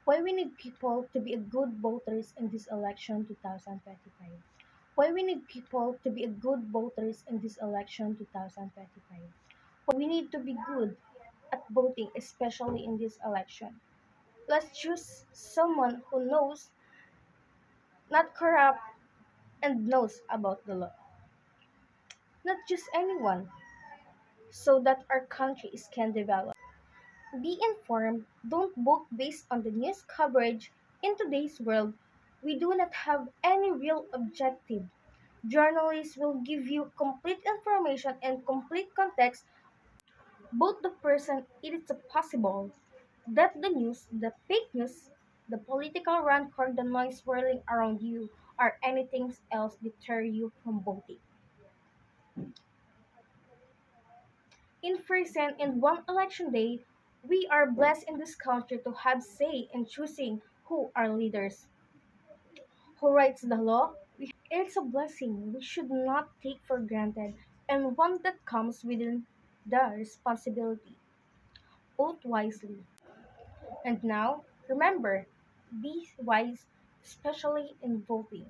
Why we need people to be a good voters in this election 2025. Why we need people to be a good voters in this election 2025. We need to be good at voting, especially in this election. Let's choose someone who knows, not corrupt, and knows about the law. Not just anyone, so that our countries can develop. Be informed, don't vote based on the news coverage. In today's world, we do not have any real objective. Journalists will give you complete information and complete context, both the person it is possible that the news, the fake news, the political rancor, the noise swirling around you, or anything else deter you from voting. In person, in one election day, we are blessed in this country to have say in choosing who are leaders, who writes the law. It's a blessing we should not take for granted, and one that comes within the responsibility. Vote wisely. And now, remember, be wise, especially in voting.